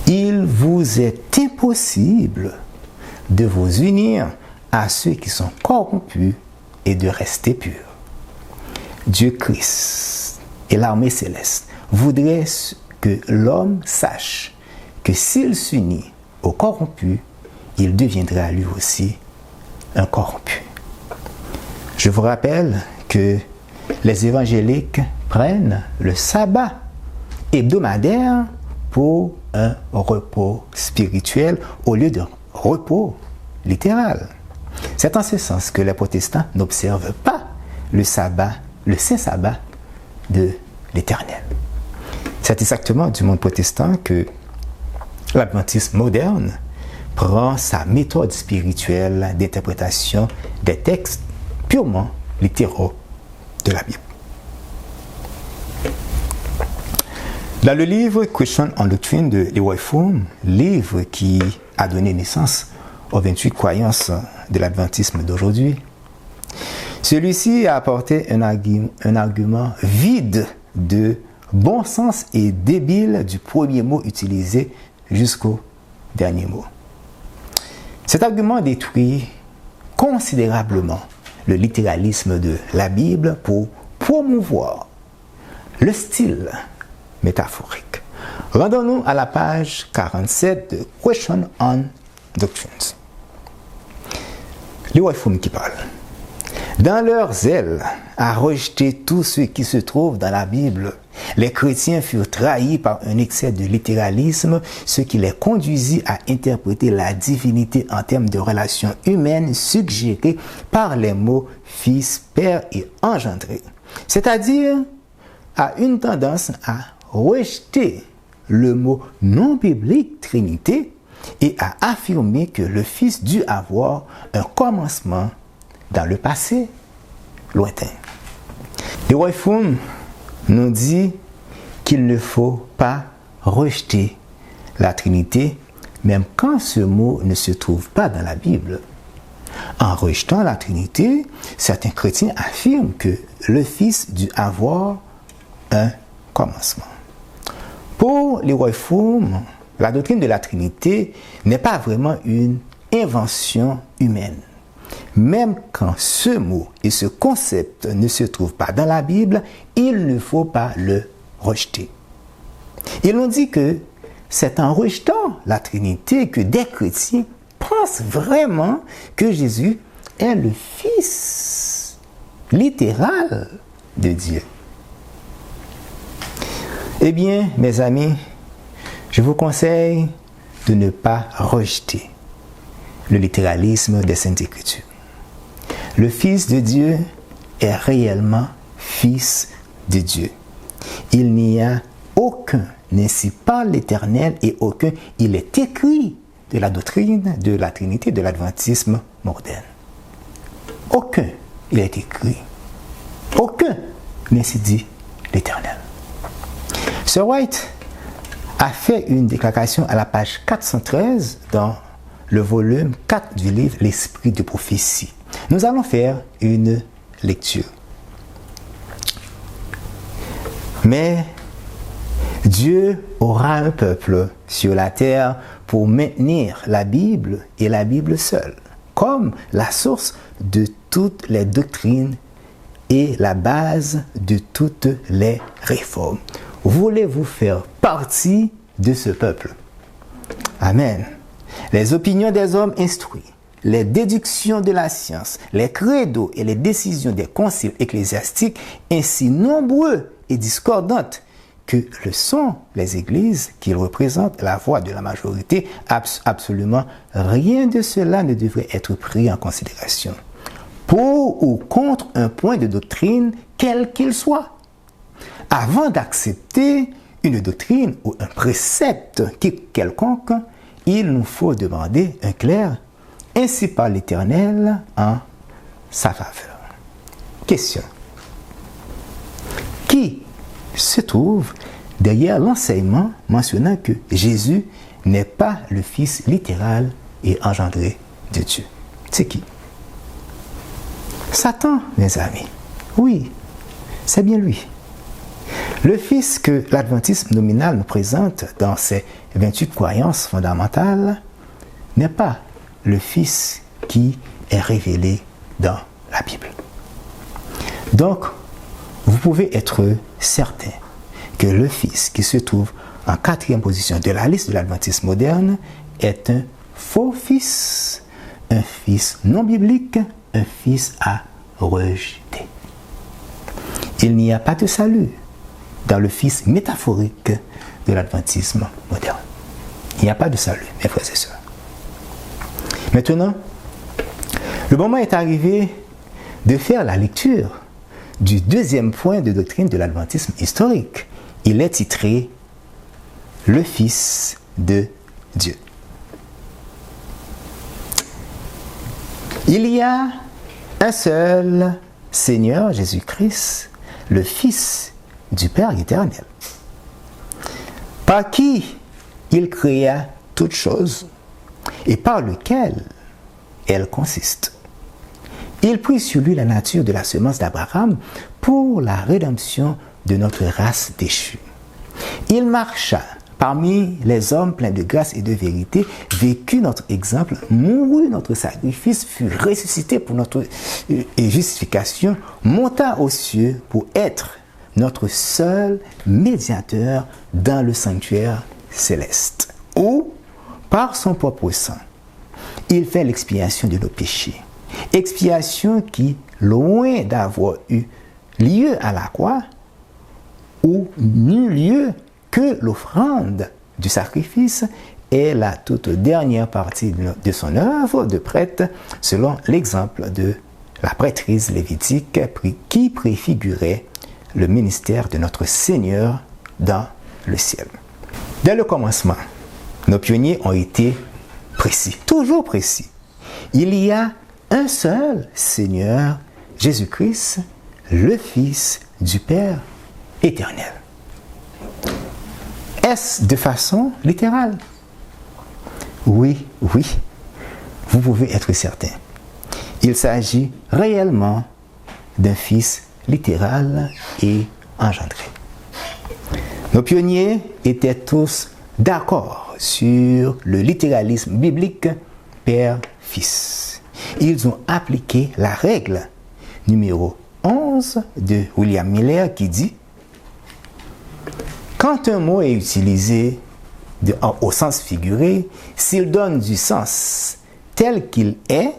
il vous est impossible de vous unir à ceux qui sont corrompus et de rester purs. Dieu Christ et l'armée céleste voudraient que l'homme sache que s'il s'unit aux corrompus, il deviendra lui aussi un corrompu. Je vous rappelle que les évangéliques prennent le sabbat hebdomadaire pour un repos spirituel au lieu d'un repos littéral. C'est en ce sens que les protestants n'observent pas le sabbat, le saint sabbat de l'Éternel. C'est exactement du monde protestant que l'adventisme moderne prend sa méthode spirituelle d'interprétation des textes purement littéraux de la Bible. Dans le livre Question on Doctrine de Leroy Froom, livre qui a donné naissance aux 28 croyances de l'adventisme d'aujourd'hui, celui-ci a apporté un argument vide de bon sens et débile du premier mot utilisé jusqu'au dernier mot. Cet argument détruit considérablement le littéralisme de la Bible pour promouvoir le style métaphorique. Rendons-nous à la page 47 de Question on Doctrines. Leroy Froom qui parle. Dans leur zèle à rejeter tout ce qui se trouve dans la Bible, les chrétiens furent trahis par un excès de littéralisme, ce qui les conduisit à interpréter la divinité en termes de relations humaines suggérées par les mots fils, père et engendré. C'est-à-dire à une tendance à rejeter le mot non biblique Trinité et à affirmer que le Fils dut avoir un commencement dans le passé lointain. Leroy Froom nous dit qu'il ne faut pas rejeter la Trinité, même quand ce mot ne se trouve pas dans la Bible. En rejetant la Trinité, certains chrétiens affirment que le Fils dut avoir un commencement. Pour Leroy Froom, la doctrine de la Trinité n'est pas vraiment une invention humaine, même quand ce mot et ce concept ne se trouvent pas dans la Bible, il ne faut pas le rejeter. Ils ont dit que c'est en rejetant la Trinité que des chrétiens pensent vraiment que Jésus est le Fils littéral de Dieu. Eh bien, mes amis, je vous conseille de ne pas rejeter le littéralisme des Saintes Écritures. Le Fils de Dieu est réellement Fils de Dieu. Il n'y a aucun, ainsi par l'Éternel et aucun, il est écrit de la doctrine de la Trinité, de l'adventisme moderne. Aucun, il est écrit. Aucun, ainsi dit l'Éternel. Sir White a fait une déclaration à la page 413 dans le volume 4 du livre L'Esprit de prophétie. Nous allons faire une lecture. Mais Dieu aura un peuple sur la terre pour maintenir la Bible et la Bible seule, comme la source de toutes les doctrines et la base de toutes les réformes. Voulez-vous faire partie de ce peuple? Amen. Les opinions des hommes instruits, les déductions de la science, les credos et les décisions des conciles ecclésiastiques, ainsi nombreux et discordantes que le sont les églises qui représentent la voix de la majorité, absolument rien de cela ne devrait être pris en considération, pour ou contre un point de doctrine quel qu'il soit. Avant d'accepter une doctrine ou un précepte quelconque, il nous faut demander un clerc, ainsi par l'Éternel en sa faveur. Question. Qui se trouve derrière l'enseignement mentionnant que Jésus n'est pas le Fils littéral et engendré de Dieu? C'est qui? Satan, mes amis. Oui, c'est bien lui. Le Fils que l'adventisme nominal nous présente dans ses 28 croyances fondamentales n'est pas le Fils qui est révélé dans la Bible. Donc, vous pouvez être certain que le Fils qui se trouve en 4e position de la liste de l'adventisme moderne est un faux Fils, un Fils non biblique, un Fils à rejeter. Il n'y a pas de salut dans le Fils métaphorique de l'adventisme moderne. Il n'y a pas de salut, mes frères et sœurs. Maintenant, le moment est arrivé de faire la lecture du deuxième point de doctrine de l'adventisme historique. Il est titré « Le Fils de Dieu ». Il y a un seul Seigneur Jésus-Christ, le Fils du Père éternel, par qui il créa toutes choses et par lequel elles consistent. Il prit sur lui la nature de la semence d'Abraham pour la rédemption de notre race déchue. Il marcha parmi les hommes pleins de grâce et de vérité, vécut notre exemple, mourut notre sacrifice, fut ressuscité pour notre justification, monta aux cieux pour être notre seul médiateur dans le sanctuaire céleste, où, par son propre sang, il fait l'expiation de nos péchés. Expiation qui, loin d'avoir eu lieu à la croix, où n'eut lieu que l'offrande du sacrifice est la toute dernière partie de son œuvre de prêtre, selon l'exemple de la prêtrise lévitique qui préfigurait le ministère de notre Seigneur dans le ciel. Dès le commencement, nos pionniers ont été précis, toujours précis. Il y a un seul Seigneur, Jésus-Christ, le Fils du Père éternel. Est-ce de façon littérale? Oui, oui, vous pouvez être certain. Il s'agit réellement d'un Fils littéral et engendré. Nos pionniers étaient tous d'accord sur le littéralisme biblique Père-Fils. Ils ont appliqué la règle numéro 11 de William Miller qui dit « Quand un mot est utilisé au sens figuré, s'il donne du sens tel qu'il est,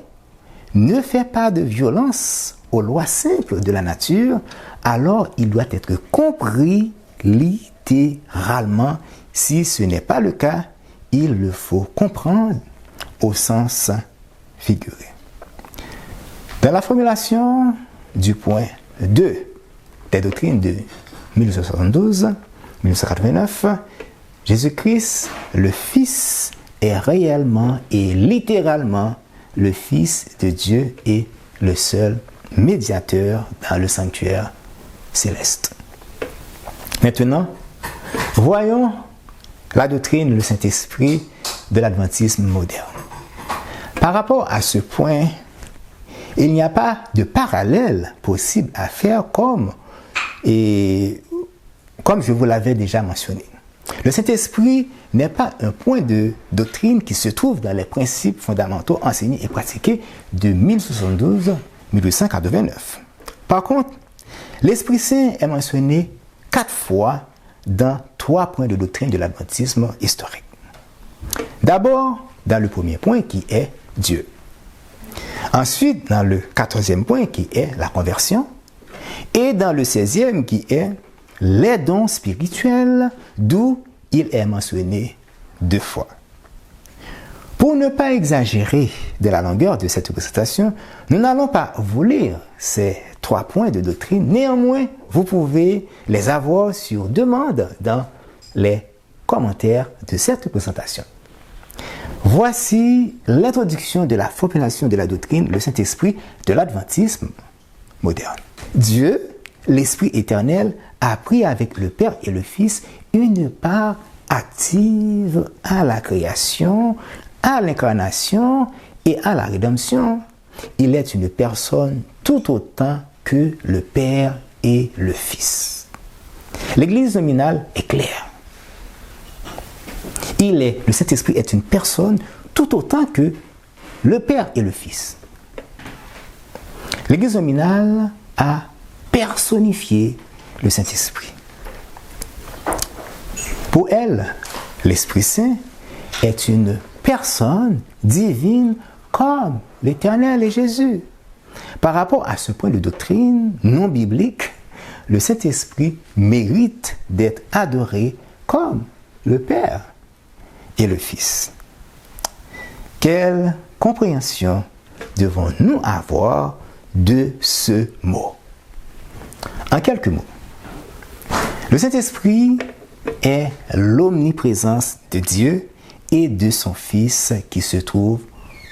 ne fait pas de violence aux lois simples de la nature, alors il doit être compris littéralement. Si ce n'est pas le cas, il le faut comprendre au sens figuré. » Dans la formulation du point 2 des doctrines de 1972-1989, Jésus-Christ, le Fils, est réellement et littéralement le Fils de Dieu et le seul médiateur dans le sanctuaire céleste. Maintenant, voyons la doctrine, le Saint-Esprit de l'adventisme moderne. Par rapport à ce point, il n'y a pas de parallèle possible à faire comme je vous l'avais déjà mentionné. Le Saint-Esprit n'est pas un point de doctrine qui se trouve dans les principes fondamentaux enseignés et pratiqués de 1072-1889. Par contre, l'Esprit Saint est mentionné 4 fois dans 3 points de doctrine de l'adventisme historique. D'abord, dans le premier point qui est Dieu. Ensuite, dans le 14e point qui est la conversion. Et dans le 16e qui est les dons spirituels, d'où il est mentionné 2 fois. Pour ne pas exagérer de la longueur de cette présentation, nous n'allons pas vous lire ces 3 points de doctrine. Néanmoins, vous pouvez les avoir sur demande dans les commentaires de cette présentation. Voici l'introduction de la formulation de la doctrine, le Saint-Esprit de l'adventisme moderne. Dieu, l'Esprit éternel, a pris avec le Père et le Fils une part active à la création, à l'incarnation et à la rédemption. Il est une personne tout autant que le Père et le Fils. L'Église nominale est claire. Le Saint-Esprit est une personne tout autant que le Père et le Fils. L'Église nominale a personnifié le Saint-Esprit. Pour elle, l'Esprit Saint est une personne divine comme l'Éternel et Jésus. Par rapport à ce point de doctrine non biblique, le Saint-Esprit mérite d'être adoré comme le Père et le Fils. Quelle compréhension devons-nous avoir de ce mot? En quelques mots, le Saint-Esprit est l'omniprésence de Dieu et de son Fils qui se trouve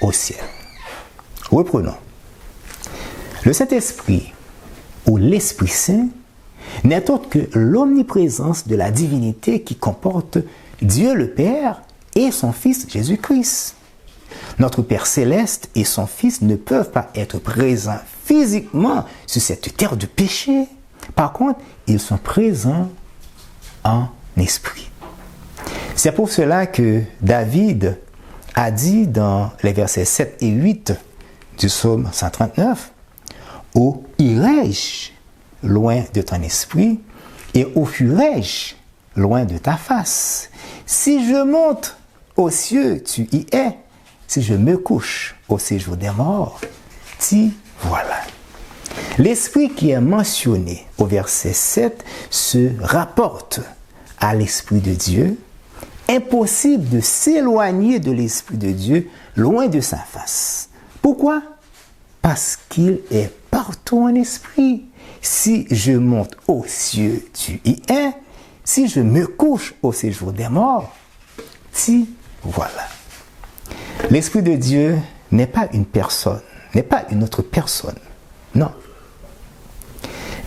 au ciel. Reprenons. Le Saint-Esprit ou l'Esprit Saint n'est autre que l'omniprésence de la divinité qui comporte Dieu le Père et son Fils Jésus-Christ. Notre Père céleste et son Fils ne peuvent pas être présents physiquement sur cette terre de péché. Par contre, ils sont présents en esprit. C'est pour cela que David a dit dans les versets 7 et 8 du psaume 139, « Où irai-je loin de ton esprit et où fuirai-je loin de ta face? Si je monte aux cieux, tu y es. Si je me couche au séjour des morts, t'y voilà. » L'esprit qui est mentionné au verset 7 se rapporte à l'Esprit de Dieu. Impossible de s'éloigner de l'Esprit de Dieu loin de sa face. Pourquoi? Parce qu'il est partout en esprit. Si je monte aux cieux, tu y es. Si je me couche au séjour des morts, t'y voilà. L'Esprit de Dieu n'est pas une personne, n'est pas une autre personne. Non.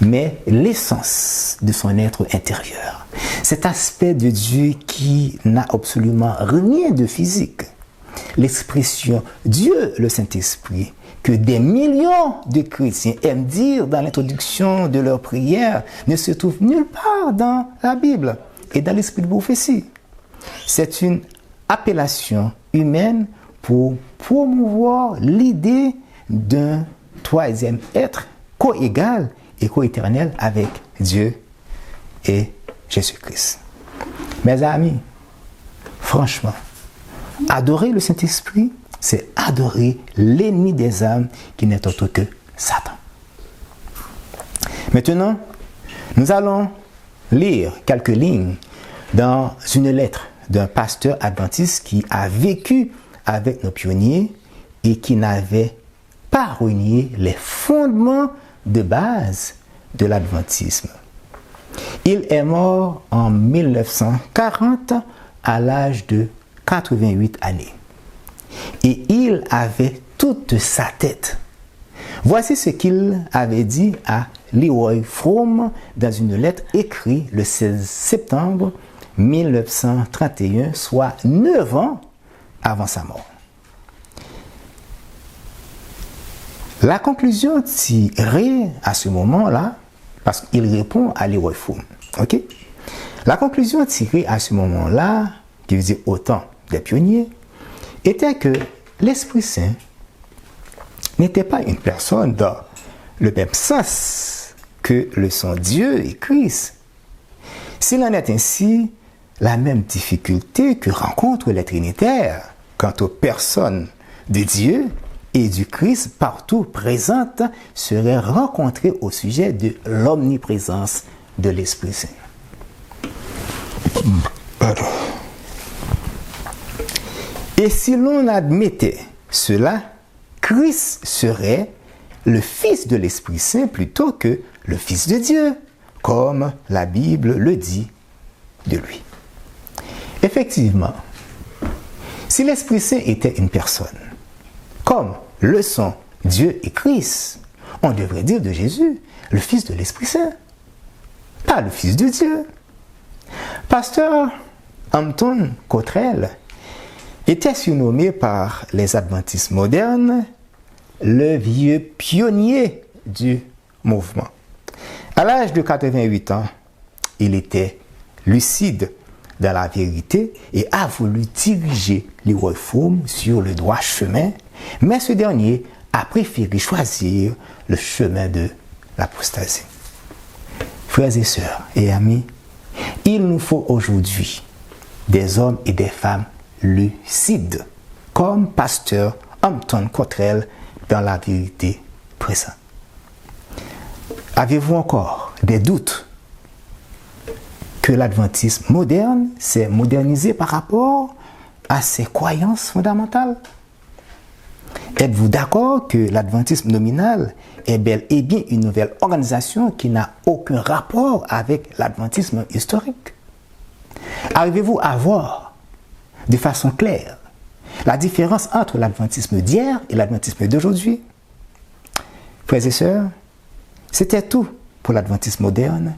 Mais l'essence de son être intérieur. Cet aspect de Dieu qui n'a absolument rien de physique. L'expression Dieu, le Saint-Esprit, que des millions de chrétiens aiment dire dans l'introduction de leur prière, ne se trouve nulle part dans la Bible et dans l'esprit de prophétie. C'est une appellation humaine pour promouvoir l'idée d'un troisième être co-égal et co-éternel avec Dieu et Jésus-Christ. Mes amis, franchement, adorer le Saint-Esprit, c'est adorer l'ennemi des âmes qui n'est autre que Satan. Maintenant, nous allons lire quelques lignes dans une lettre d'un pasteur adventiste qui a vécu avec nos pionniers et qui n'avait pas renié les fondements de base de l'adventisme. Il est mort en 1940 à l'âge de 88 années. Et il avait toute sa tête. Voici ce qu'il avait dit à Leroy Fromm dans une lettre écrite le 16 septembre 1931, soit 9 ans avant sa mort. La conclusion tirée à ce moment-là, parce qu'il répond à Leroy Fromm, ok? La conclusion tirée à ce moment-là, qui veut dire autant des pionniers, était que l'Esprit Saint n'était pas une personne dans le même sens que le sont Dieu et Christ. S'il en est ainsi, la même difficulté que rencontrent les Trinitaires quant aux personnes de Dieu et du Christ partout présentes serait rencontrée au sujet de l'omniprésence de l'Esprit Saint. Et si l'on admettait cela, Christ serait le Fils de l'Esprit Saint plutôt que le Fils de Dieu, comme la Bible le dit de lui. Effectivement, si l'Esprit Saint était une personne, comme le sont Dieu et Christ, on devrait dire de Jésus, le Fils de l'Esprit Saint, pas le Fils de Dieu. Pasteur Hampton Cottrell était surnommé par les adventistes modernes le vieux pionnier du mouvement. À l'âge de 88 ans, il était lucide dans la vérité et a voulu diriger Leroy Fromm sur le droit chemin, mais ce dernier a préféré choisir le chemin de l'apostasie. Frères et sœurs et amis, il nous faut aujourd'hui des hommes et des femmes lucides, comme pasteur Hampton Cottrell dans la vérité présente. Avez-vous encore des doutes que l'adventisme moderne s'est modernisé par rapport à ses croyances fondamentales? Êtes-vous d'accord que l'adventisme nominal est bel et bien une nouvelle organisation qui n'a aucun rapport avec l'adventisme historique? Arrivez-vous à voir de façon claire la différence entre l'adventisme d'hier et l'adventisme d'aujourd'hui? Frères et sœurs, c'était tout pour l'adventisme moderne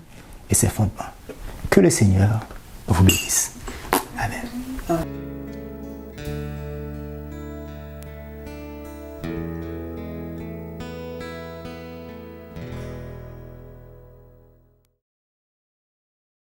et ses fondements. Que le Seigneur vous bénisse. Amen.